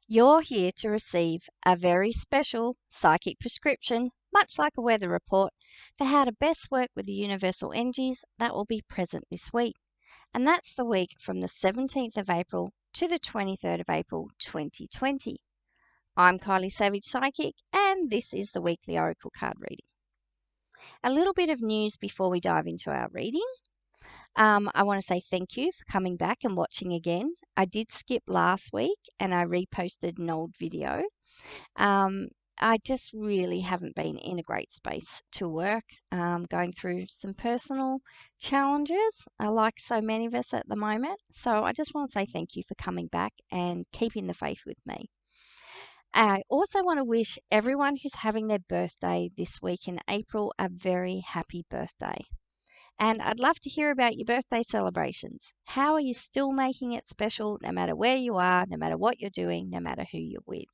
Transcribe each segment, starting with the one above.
You're here to receive a very special psychic prescription, much like a weather report, for how to best work with the universal energies that will be present this week. And that's the week from the 17th of April to the 23rd of April 2020. I'm Kylie Savage Psychic, and this is the weekly Oracle card reading. A little bit of news before we dive into our reading. I want to say thank you for coming back and watching again. I did skip last week and I reposted an old video. I just really haven't been in a great space to work, going through some personal challenges, like so many of us at the moment. So I just want to say thank you for coming back and keeping the faith with me. I also want to wish everyone who's having their birthday this week in April a very happy birthday. And I'd love to hear about your birthday celebrations. How are you still making it special no matter where you are, no matter what you're doing, no matter who you're with?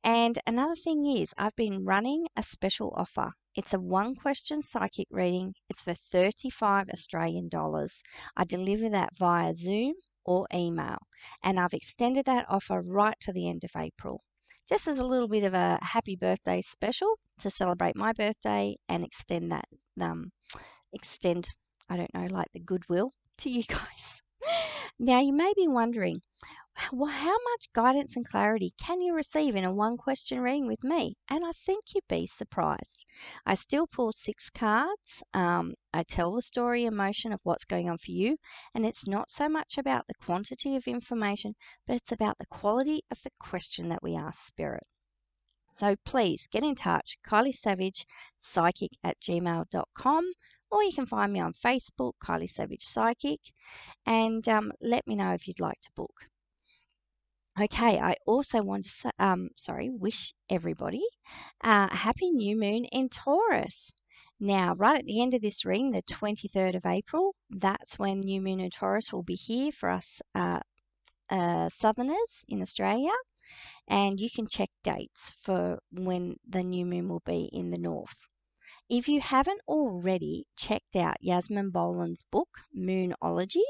And another thing is, I've been running a special offer. It's a one question psychic reading. It's for 35 Australian dollars. I deliver that via Zoom or email. And I've extended that offer right to the end of April. Just as a little bit of a happy birthday special to celebrate my birthday and extend that I don't know, like the goodwill to you guys. Now, you may be wondering, well, how much guidance and clarity can you receive in a one question reading with me? And I think you'd be surprised. I still pull 6 cards. I tell the story and motion of what's going on for you. And it's not so much about the quantity of information, but it's about the quality of the question that we ask Spirit. So please get in touch, kyliesavagepsychic@gmail.com, or you can find me on Facebook, Kylie Savage Psychic, and let me know if you'd like to book. Okay, I also want to wish everybody a happy new moon in Taurus. Now, right at the end of this reading, the 23rd of April, that's when new moon in Taurus will be here for us Southerners in Australia. And you can check dates for when the new moon will be in the north. If you haven't already checked out Yasmin Boland's book, Moonology,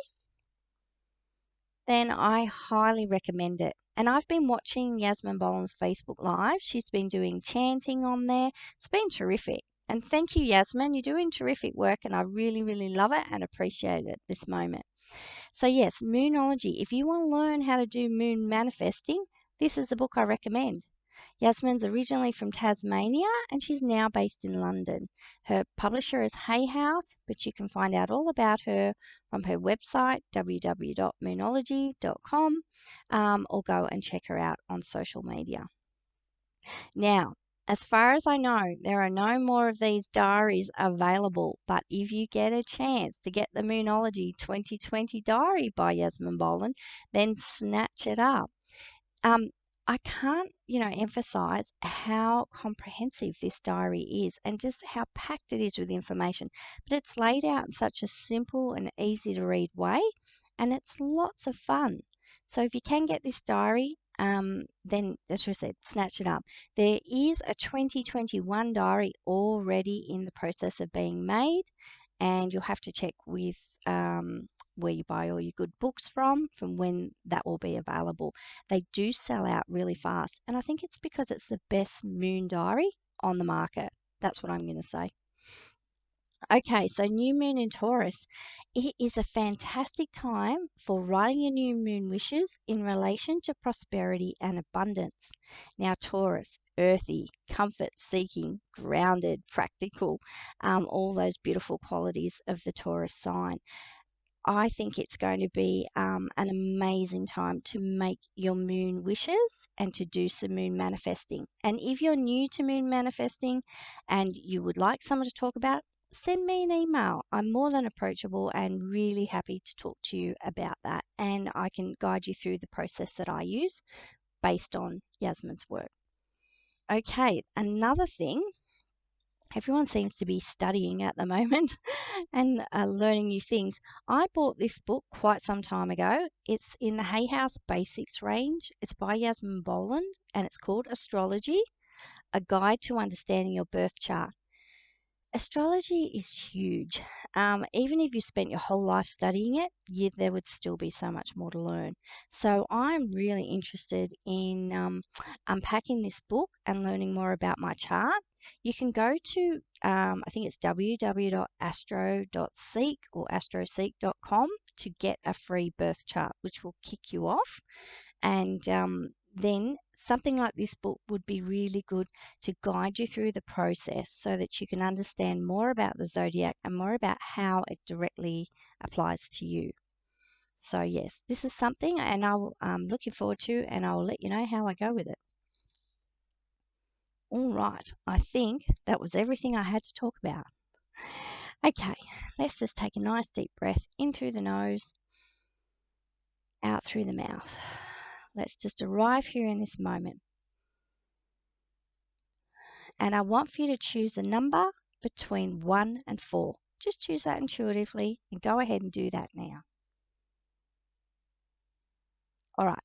then I highly recommend it. And I've been watching Yasmin Boland's Facebook Live. She's been doing chanting on there. It's been terrific. And thank you, Yasmin. You're doing terrific work, and I really, really love it and appreciate it at this moment. So, yes, Moonology. If you want to learn how to do moon manifesting, this is the book I recommend. Yasmin's originally from Tasmania and she's now based in London. Her publisher is Hay House, but you can find out all about her from her website, www.moonology.com, or go and check her out on social media. Now, as far as I know, there are no more of these diaries available, but if you get a chance to get the Moonology 2020 diary by Yasmin Boland, then snatch it up. I can't, emphasize how comprehensive this diary is and just how packed it is with information. But it's laid out in such a simple and easy to read way, and it's lots of fun. So if you can get this diary, then, as I said, snatch it up. There is a 2021 diary already in the process of being made, and you'll have to check with where you buy all your good books from when that will be available. They do sell out really fast, and I think it's because it's the best moon diary on the market. That's what I'm going to say. Okay, so new moon in Taurus. It is a fantastic time for writing your new moon wishes in relation to prosperity and abundance. Now, Taurus, earthy, comfort seeking, grounded, practical, all those beautiful qualities of the Taurus sign. I think it's going to be an amazing time to make your moon wishes and to do some moon manifesting. And if you're new to moon manifesting and you would like someone to talk about, send me an email. I'm more than approachable and really happy to talk to you about that. And I can guide you through the process that I use based on Yasmin's work. Okay, another thing. Everyone seems to be studying at the moment and learning new things. I bought this book quite some time ago. It's in the Hay House Basics range. It's by Yasmin Boland and it's called Astrology, A Guide to Understanding Your Birth Chart. Astrology is huge. Even if you spent your whole life studying it, there would still be so much more to learn. So I'm really interested in unpacking this book and learning more about my chart. You can go to, I think it's www.astro.seek or astroseek.com to get a free birth chart, which will kick you off. And then something like this book would be really good to guide you through the process so that you can understand more about the zodiac and more about how it directly applies to you. So, yes, this is something, and I'm looking forward to, and I'll let you know how I go with it. All right, I think that was everything I had to talk about. Okay, let's just take a nice deep breath in through the nose, out through the mouth. Let's just arrive here in this moment. And I want for you to choose a number between 1 and 4. Just choose that intuitively and go ahead and do that now. All right.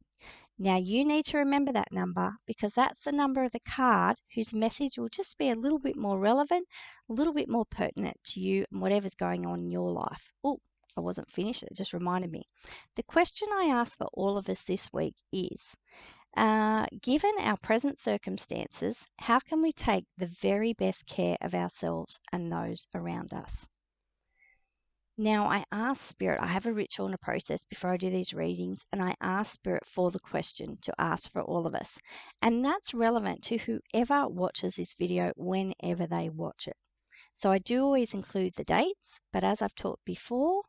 Now you need to remember that number because that's the number of the card whose message will just be a little bit more relevant, a little bit more pertinent to you and whatever's going on in your life. Oh, I wasn't finished. It just reminded me. The question I asked for all of us this week is, given our present circumstances, how can we take the very best care of ourselves and those around us? Now, I ask Spirit, I have a ritual and a process before I do these readings, and I ask Spirit for the question to ask for all of us. And that's relevant to whoever watches this video whenever they watch it. So I do always include the dates, but as I've talked before,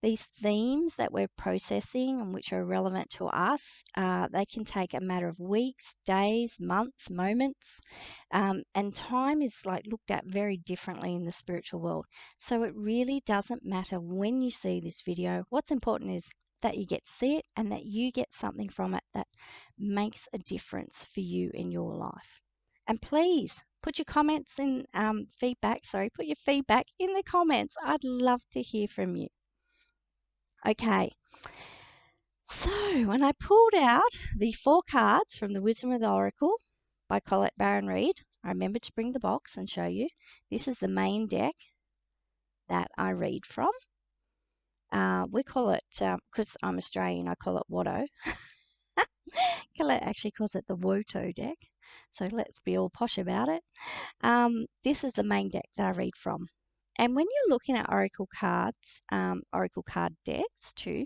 these themes that we're processing and which are relevant to us, they can take a matter of weeks, days, months, moments, and time is like looked at very differently in the spiritual world. So it really doesn't matter when you see this video. What's important is that you get to see it and that you get something from it that makes a difference for you in your life. And please put your comments in put your feedback in the comments. I'd love to hear from you. Okay, so when I pulled out the 4 cards from the Wisdom of the Oracle by Colette Baron-Reid, I remembered to bring the box and show you. This is the main deck that I read from. We call it, because I'm Australian, I call it Watto. Colette actually calls it the Woto deck, so let's be all posh about it. This is the main deck that I read from. And when you're looking at Oracle cards, Oracle card decks too,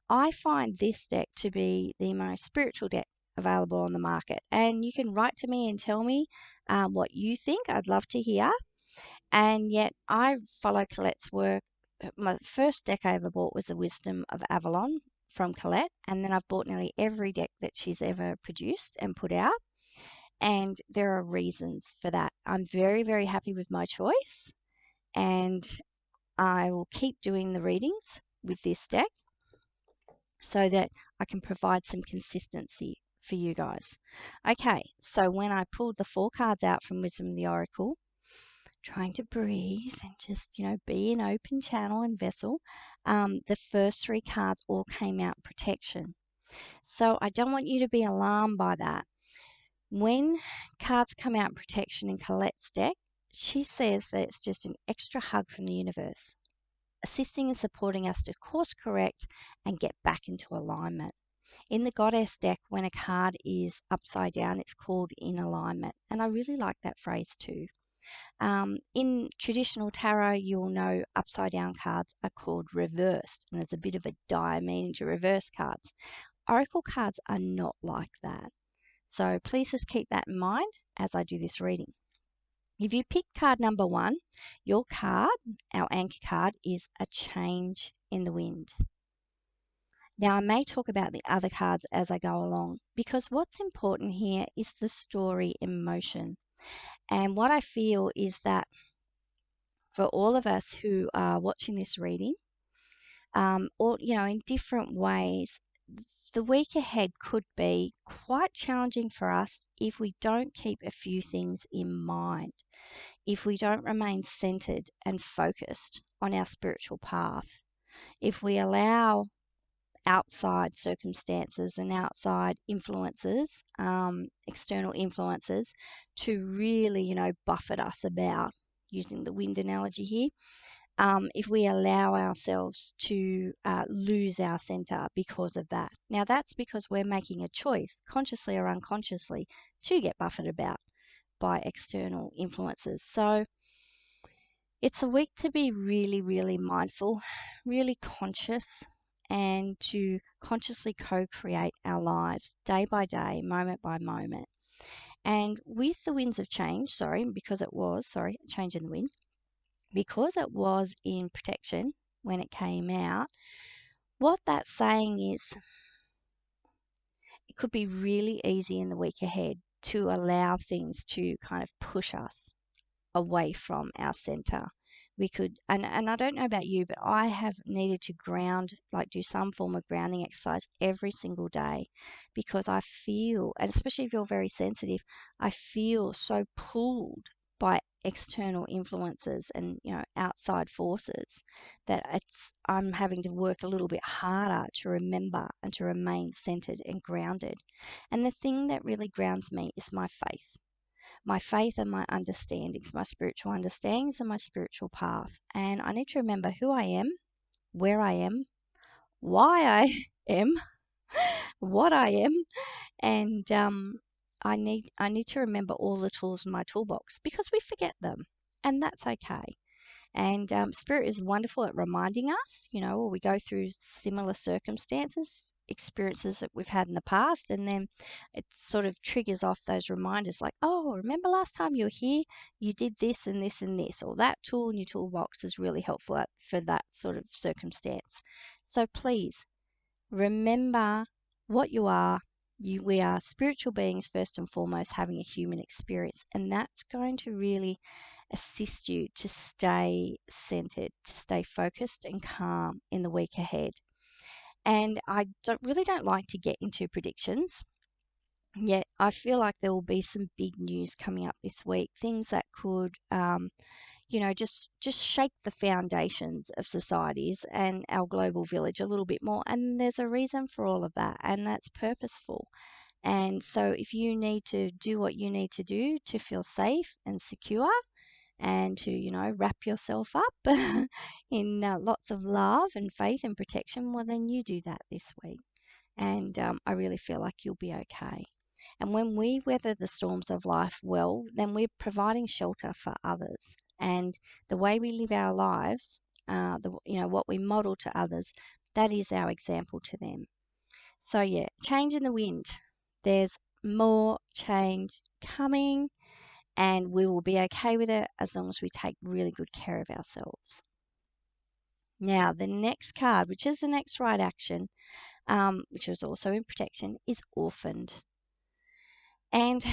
I find this deck to be the most spiritual deck available on the market. And you can write to me and tell me what you think. I'd love to hear. And yet I follow Colette's work. My first deck I ever bought was the Wisdom of Avalon from Colette. And then I've bought nearly every deck that she's ever produced and put out. And there are reasons for that. I'm very, very happy with my choice. And I will keep doing the readings with this deck so that I can provide some consistency for you guys. Okay, so when I pulled the 4 cards out from Wisdom of the Oracle, trying to breathe and just, be an open channel and vessel, the first 3 cards all came out protection. So I don't want you to be alarmed by that. When cards come out protection in Colette's deck, she says that it's just an extra hug from the universe, assisting and supporting us to course correct and get back into alignment. In the Goddess deck, when a card is upside down, it's called in alignment. And I really like that phrase too. In traditional tarot, you'll know upside down cards are called reversed. And there's a bit of a dire meaning to reverse cards. Oracle cards are not like that. So please just keep that in mind as I do this reading. If you pick card number 1, your card, our anchor card, is a change in the wind. Now, I may talk about the other cards as I go along because what's important here is the story in motion. And what I feel is that for all of us who are watching this reading, in different ways, the week ahead could be quite challenging for us if we don't keep a few things in mind, if we don't remain centered and focused on our spiritual path, if we allow outside circumstances and outside influences, external influences, to really, buffet us about, using the wind analogy here, if we allow ourselves to lose our center because of that. Now, that's because we're making a choice, consciously or unconsciously, to get buffeted about by external influences. So it's a week to be really, really mindful, really conscious, and to consciously co-create our lives day by day, moment by moment. And with the winds of change, change in the wind, because it was in protection when it came out, what that's saying is it could be really easy in the week ahead to allow things to kind of push us away from our center. We could, and I don't know about you, but I have needed to ground, like do some form of grounding exercise every single day, because I feel, and especially if you're very sensitive, I feel so pulled by external influences and outside forces that I'm having to work a little bit harder to remember and to remain centered and grounded. And the thing that really grounds me is my faith and my understandings, my spiritual understandings and my spiritual path. And I need to remember who I am, where I am, why I am, what I am, and I need to remember all the tools in my toolbox because we forget them, and that's okay. And Spirit is wonderful at reminding us, or we go through similar circumstances, experiences that we've had in the past, and then it sort of triggers off those reminders like, oh, remember last time you were here, you did this and this and this, or that tool in your toolbox is really helpful for that sort of circumstance. So please remember what you are. We are spiritual beings first and foremost having a human experience, and that's going to really assist you to stay centered, to stay focused and calm in the week ahead. And I don't like to get into predictions, yet I feel like there will be some big news coming up this week, things that could just shake the foundations of societies and our global village a little bit more. And there's a reason for all of that, and that's purposeful. And so if you need to do what you need to do to feel safe and secure and to, wrap yourself up in lots of love and faith and protection, well, then you do that this week. And I really feel like you'll be okay. And when we weather the storms of life well, then we're providing shelter for others. And the way we live our lives, what we model to others, that is our example to them. So yeah, change in the wind. There's more change coming, and we will be okay with it as long as we take really good care of ourselves. Now, the next card, which is the next right action, which was also in protection, is orphaned. And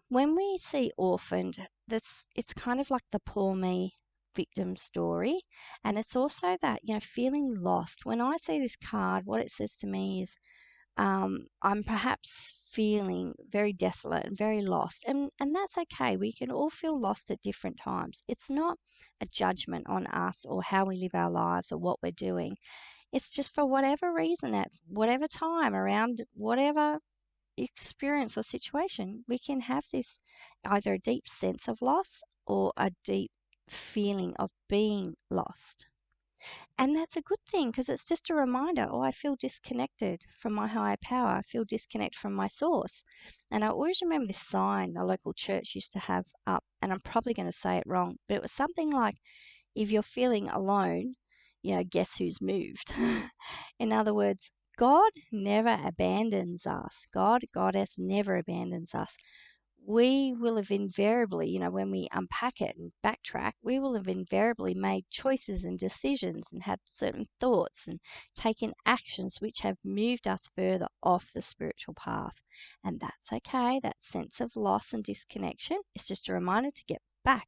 when we see orphaned, it's kind of like the poor me victim story. And it's also that, feeling lost. When I see this card, what it says to me is I'm perhaps feeling very desolate and very lost. And that's okay. We can all feel lost at different times. It's not a judgment on us or how we live our lives or what we're doing. It's just for whatever reason, at whatever time, around whatever experience or situation, we can have this either a deep sense of loss or a deep feeling of being lost. And that's a good thing because it's just a reminder, oh, I feel disconnected from my higher power. I feel disconnected from my source. And I always remember this sign the local church used to have up, and I'm probably going to say it wrong, but it was something like, if you're feeling alone, guess who's moved? In other words, God never abandons us. God, Goddess never abandons us. We will have invariably, when we unpack it and backtrack, we will have invariably made choices and decisions and had certain thoughts and taken actions which have moved us further off the spiritual path. And that's okay. That sense of loss and disconnection is just a reminder to get back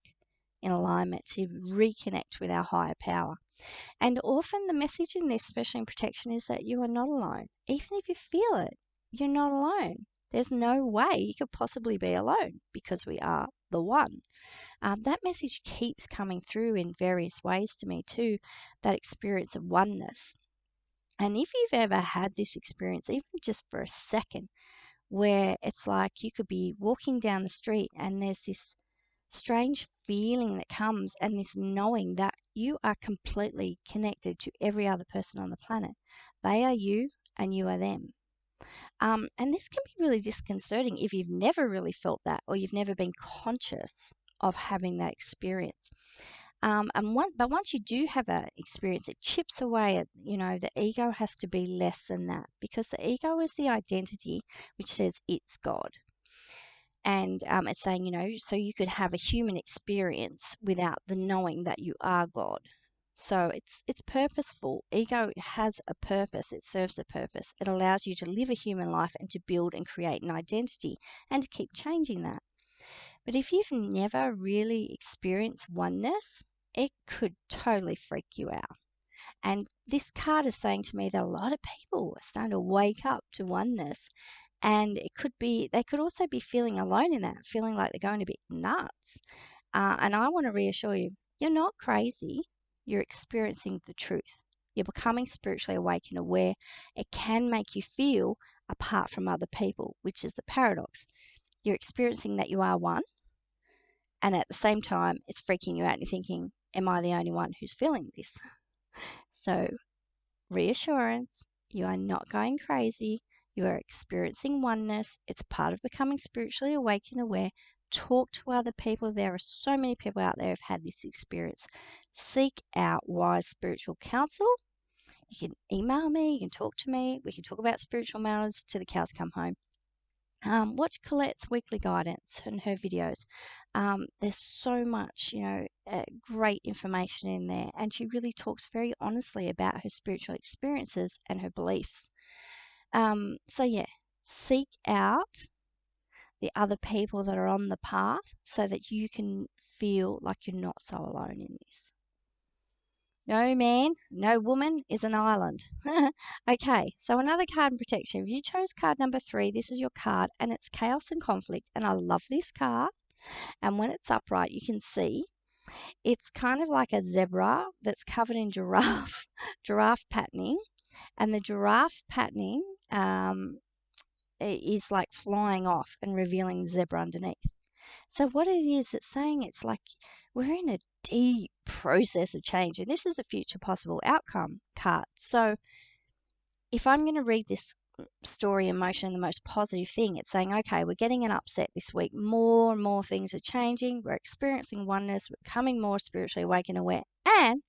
in alignment, to reconnect with our higher power. And often the message in this, especially in protection, is that you are not alone. Even if you feel it, you're not alone. There's no way you could possibly be alone because we are the one. That message keeps coming through in various ways to me too, that experience of oneness. And if you've ever had this experience, even just for a second, where it's like you could be walking down the street and there's this strange feeling that comes, and this knowing that you are completely connected to every other person on the planet. They are you and you are them. And this can be really disconcerting if you've never really felt that, or you've never been conscious of having that experience. But once you do have that experience, it chips away at, the ego has to be less than that, because the ego is the identity which says it's God. And it's saying, so you could have a human experience without the knowing that you are God. So it's purposeful. Ego has a purpose. It serves a purpose. It allows you to live a human life and to build and create an identity and to keep changing that. But if you've never really experienced oneness, it could totally freak you out. And this card is saying to me that a lot of people are starting to wake up to oneness. And it could be, they could also be feeling alone in that, feeling like they're going a bit nuts. And I want to reassure you, you're not crazy. You're experiencing the truth. You're becoming spiritually awake and aware. It can make you feel apart from other people, which is the paradox. You're experiencing that you are one, and at the same time, it's freaking you out and you're thinking, am I the only one who's feeling this? So, reassurance, you are not going crazy. You are experiencing oneness. It's part of becoming spiritually awake and aware. Talk to other people. There are so many people out there who've had this experience. Seek out wise spiritual counsel. You can email me, you can talk to me, we can talk about spiritual matters till the cows come home. Watch Colette's weekly guidance and her videos. There's so much, great information in there, and she really talks very honestly about her spiritual experiences and her beliefs. So yeah, seek out the other people that are on the path so that you can feel like you're not so alone in this. No man, no woman is an island. Okay, so another card in protection. If you chose card number 3, this is your card, and it's Chaos and Conflict. And I love this card. And when it's upright, you can see it's kind of like a zebra that's covered in giraffe patterning. And the giraffe patterning is like flying off and revealing the zebra underneath. So what it is, it's saying it's like we're in a deep process of change, and this is a future possible outcome card. So if I'm going to read this story, emotion, the most positive thing, it's saying, okay, we're getting an upset this week. More and more things are changing. We're experiencing oneness. We're becoming more spiritually awake and aware. And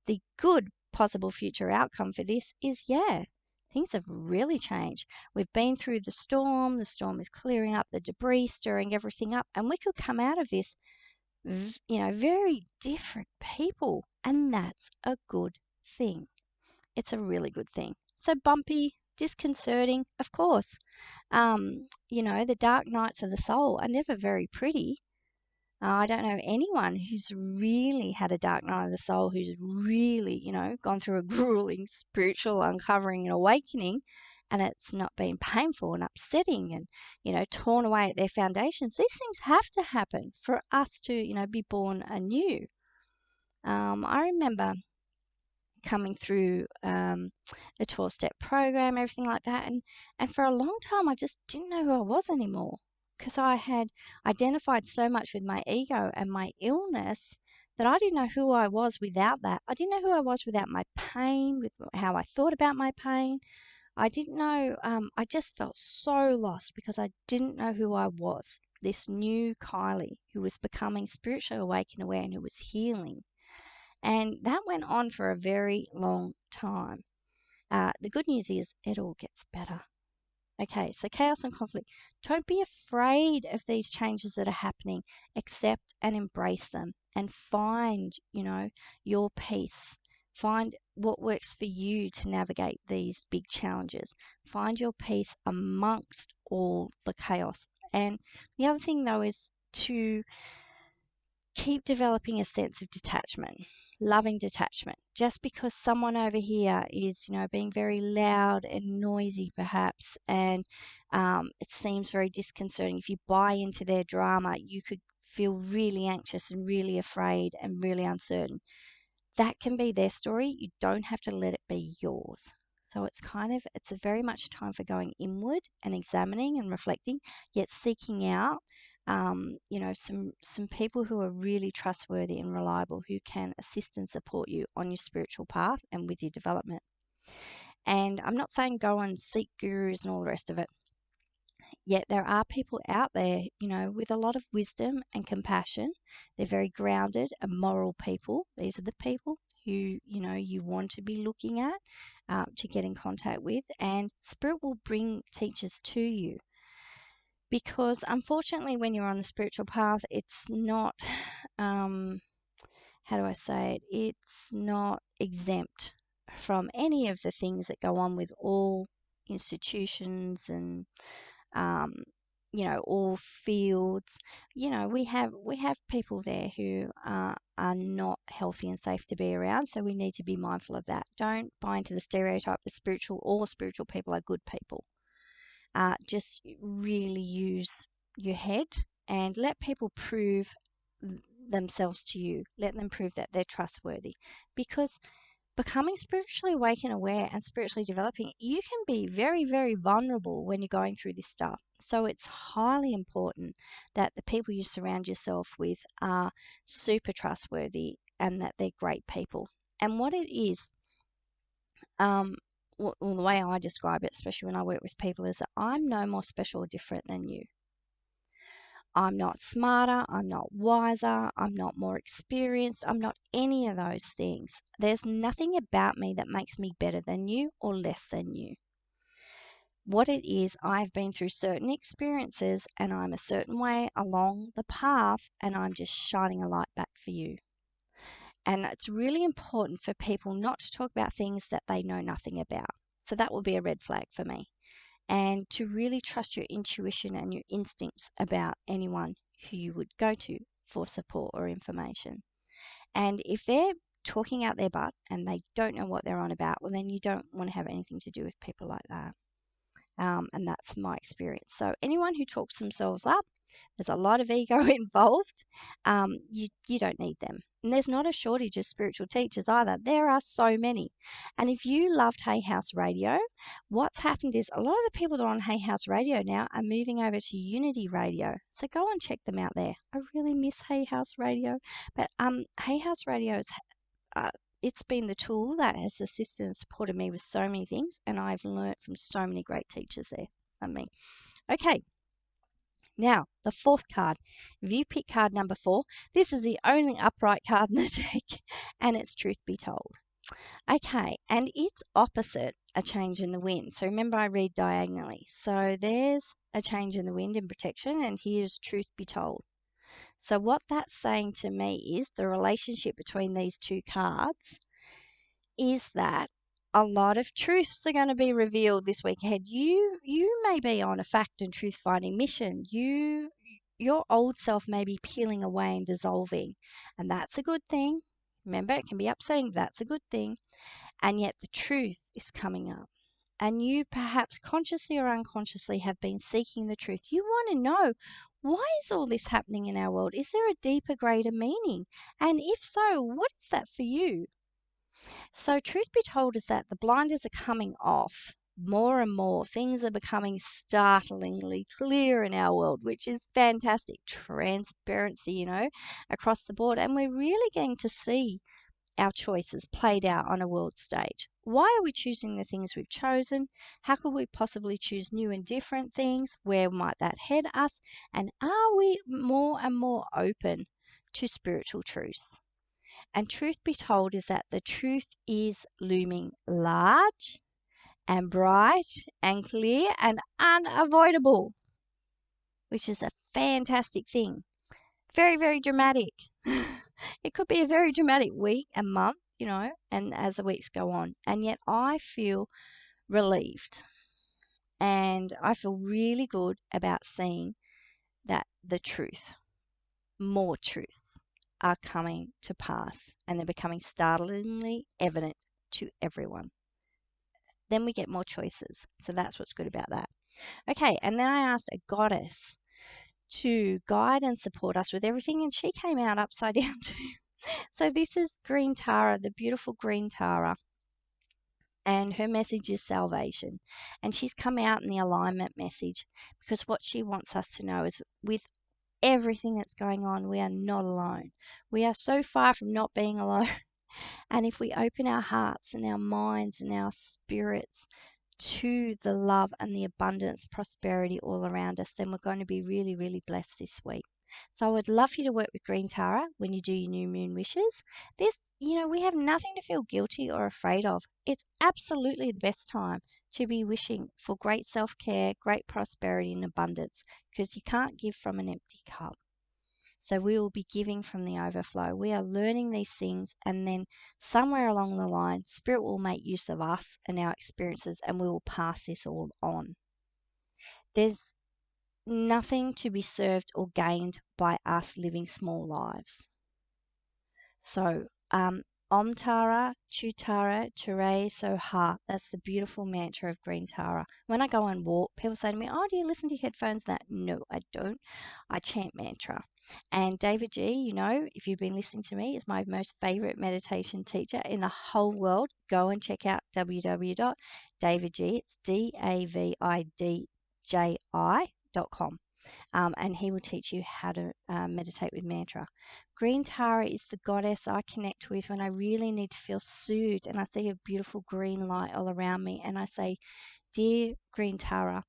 the good possible future outcome for this is, things have really changed. We've been through the storm. The storm is clearing up the debris, stirring everything up, and we could come out of this, very different people, and that's a good thing. It's a really good thing. So bumpy, disconcerting, of course. The dark nights of the soul are never very pretty. I don't know anyone who's really had a dark night of the soul, who's really, gone through a grueling spiritual uncovering and awakening, and it's not been painful and upsetting and, torn away at their foundations. These things have to happen for us to, be born anew. I remember coming through the 12-step program, everything like that, and for a long time I just didn't know who I was anymore, because I had identified so much with my ego and my illness that I didn't know who I was without that. I didn't know who I was without my pain, with how I thought about my pain. I didn't know, I just felt so lost because I didn't know who I was, this new Kylie who was becoming spiritually awake and aware and who was healing. And that went on for a very long time. The good news is it all gets better. Okay, so chaos and conflict. Don't be afraid of these changes that are happening. Accept and embrace them and find, your peace. Find what works for you to navigate these big challenges. Find your peace amongst all the chaos. And the other thing, though, is to keep developing a sense of detachment, loving detachment. Just because someone over here is, being very loud and noisy perhaps, and it seems very disconcerting, if you buy into their drama, you could feel really anxious and really afraid and really uncertain. That can be their story. You don't have to let it be yours. So it's a very much time for going inward and examining and reflecting, yet seeking out some people who are really trustworthy and reliable who can assist and support you on your spiritual path and with your development. And I'm not saying go and seek gurus and all the rest of it. Yet there are people out there, with a lot of wisdom and compassion. They're very grounded and moral people. These are the people who, you want to be looking at, to get in contact with. And Spirit will bring teachers to you. Because unfortunately, when you're on the spiritual path, it's not, how do I say it? It's not exempt from any of the things that go on with all institutions and all fields. We have people there who are not healthy and safe to be around, so we need to be mindful of that. Don't buy into the stereotype that all spiritual people are good people. Just really use your head and let people prove themselves to you. Let them prove that they're trustworthy, because becoming spiritually awake and aware and spiritually developing, you can be very, very vulnerable when you're going through this stuff. So it's highly important that the people you surround yourself with are super trustworthy and that they're great people. And what it is, well, the way I describe it, especially when I work with people, is that I'm no more special or different than you. I'm not smarter, I'm not wiser, I'm not more experienced, I'm not any of those things. There's nothing about me that makes me better than you or less than you. What it is, I've been through certain experiences and I'm a certain way along the path, and I'm just shining a light back for you. And it's really important for people not to talk about things that they know nothing about. So that will be a red flag for me. And to really trust your intuition and your instincts about anyone who you would go to for support or information. And if they're talking out their butt and they don't know what they're on about, well, then you don't want to have anything to do with people like that. And that's my experience. So anyone who talks themselves up, there's a lot of ego involved. You don't need them. And there's not a shortage of spiritual teachers either. There are so many. And if you loved Hay House Radio, what's happened is a lot of the people that are on Hay House Radio now are moving over to Unity Radio. So go and check them out there. I really miss Hay House Radio. But Hay House Radio is it's been the tool that has assisted and supported me with so many things, and I've learnt from so many great teachers there. Okay, now the fourth card. If you pick card number 4, this is the only upright card in the deck, and it's Truth Be Told. Okay, and it's opposite a change in the wind. So remember, I read diagonally. So there's a change in the wind in protection, and here's Truth Be Told. So what that's saying to me is the relationship between these two cards is that a lot of truths are going to be revealed this week ahead. You may be on a fact and truth finding mission. Your old self may be peeling away and dissolving, and that's a good thing. Remember, it can be upsetting, that's a good thing. And yet the truth is coming up. And you perhaps consciously or unconsciously have been seeking the truth. You want to know, why is all this happening in our world? Is there a deeper, greater meaning? And if so, what is that for you? So truth be told is that the blinders are coming off more and more. Things are becoming startlingly clear in our world, which is fantastic. Transparency, across the board. And we're really getting to see our choices played out on a world stage. Why are we choosing the things we've chosen? How could we possibly choose new and different things? Where might that head us? And are we more and more open to spiritual truths? And truth be told is that the truth is looming large and bright and clear and unavoidable, which is a fantastic thing. Very, very dramatic. It could be a very dramatic week and month, and as the weeks go on. And yet I feel relieved. And I feel really good about seeing that the truth, more truths, are coming to pass, and they're becoming startlingly evident to everyone. Then we get more choices. So that's what's good about that. Okay, and then I asked a goddess to guide and support us with everything, and she came out upside down too. So this is Green Tara, the beautiful Green Tara, and her message is salvation. And she's come out in the alignment message, because what she wants us to know is, with everything that's going on, we are not alone. We are so far from not being alone. And if we open our hearts and our minds and our spirits to the love and the abundance, prosperity all around us, then we're going to be really, really blessed this week. So I would love for you to work with Green Tara when you do your new moon wishes. We have nothing to feel guilty or afraid of. It's absolutely the best time to be wishing for great self-care, great prosperity and abundance, because you can't give from an empty cup. So we will be giving from the overflow. We are learning these things, and then somewhere along the line, Spirit will make use of us and our experiences, and we will pass this all on. There's nothing to be served or gained by us living small lives. So, Om Tara, Chu Tara, Ture Soha. That's the beautiful mantra of Green Tara. When I go and walk, people say to me, "Oh, do you listen to your headphones?" No, I don't. I chant mantra. And David G, if you've been listening to me, is my most favorite meditation teacher in the whole world. Go and check out www.davidji. It's DAVIDJI.com. And he will teach you how to meditate with mantra. Green Tara is the goddess I connect with when I really need to feel soothed and I see a beautiful green light all around me, and I say, "Dear Green Tara,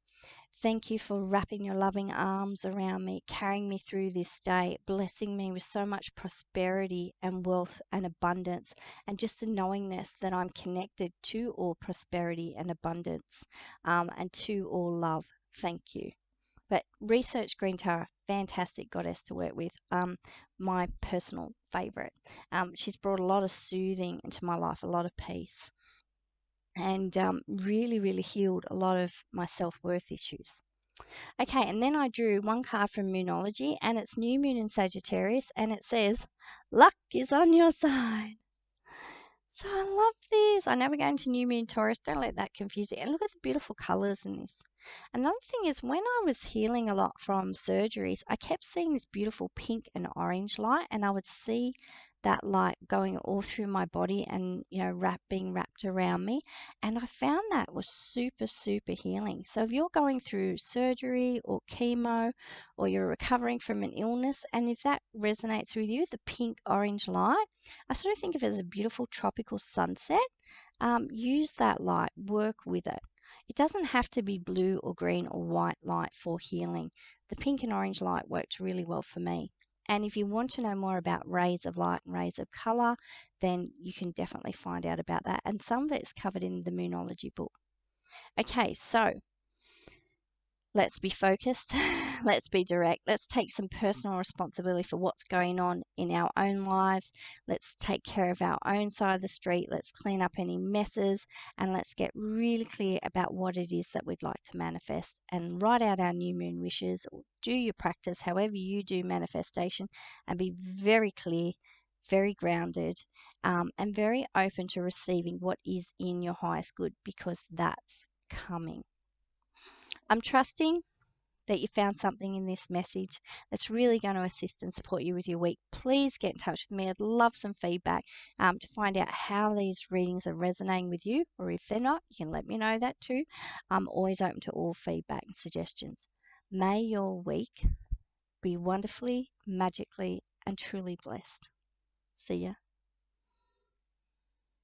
thank you for wrapping your loving arms around me, carrying me through this day, blessing me with so much prosperity and wealth and abundance, and just a knowingness that I'm connected to all prosperity and abundance, and to all love. Thank you." But research Green Tara, fantastic goddess to work with. My personal favorite. She's brought a lot of soothing into my life, a lot of peace, and really, really healed a lot of my self-worth issues. Okay, and then I drew one card from Moonology, and it's New Moon in Sagittarius, and it says, "Luck is on your side." So I love this. I know we're going to New Moon Taurus. Don't let that confuse you. And look at the beautiful colors in this. Another thing is, when I was healing a lot from surgeries, I kept seeing this beautiful pink and orange light, and I would see that light going all through my body and, being wrapped around me. And I found that was super, super healing. So if you're going through surgery or chemo, or you're recovering from an illness, and if that resonates with you, the pink orange light, I sort of think of it as a beautiful tropical sunset. Use that light, work with it. It doesn't have to be blue or green or white light for healing. The pink and orange light worked really well for me. And if you want to know more about rays of light and rays of color, then you can definitely find out about that. And some of it's covered in the Moonology book. Okay, so let's be focused. Let's be direct. Let's take some personal responsibility for what's going on in our own lives. Let's take care of our own side of the street. Let's clean up any messes, and let's get really clear about what it is that we'd like to manifest, and write out our new moon wishes, or do your practice however you do manifestation, and be very clear, very grounded, and very open to receiving what is in your highest good, because that's coming. I'm trusting that you found something in this message that's really going to assist and support you with your week. Please get in touch with me. I'd love some feedback to find out how these readings are resonating with you, or if they're not, you can let me know that too. I'm always open to all feedback and suggestions. May your week be wonderfully, magically, and truly blessed. See ya.